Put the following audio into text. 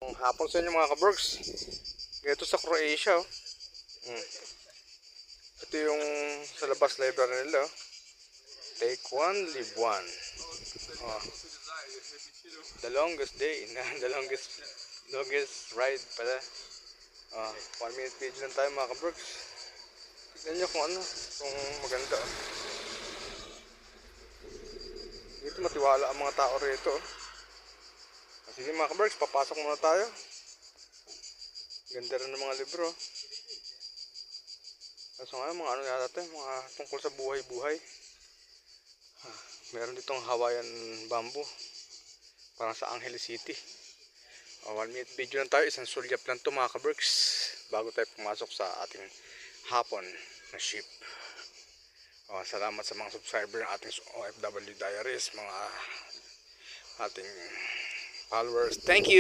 Hapon sa inyo mga kabergs. Dito sa Croatia, oh. Ito yung sa labas library nila, oh. Take one, live one. Oh. The longest day, the longest ride pala. 1 minute video lang tayo mga kabergs. Tignan nyo kung ano, kung maganda, oh. Dito matiwala ang mga tao rito, oh. Sige mga kabergs, papasok muna tayo. Ganda rin ng mga libro. Kaso nga mga ano yata ito, mga tungkol sa buhay-buhay. Meron ditong Hawaiian bamboo. Parang sa Angeles City. 1 minute video lang tayo, isang sulyap lang ito mga kabergs. Bago tayo pumasok sa ating hapon na ship. Salamat sa mga subscriber ng ating OFW Diaries, mga ating followers. Thank you!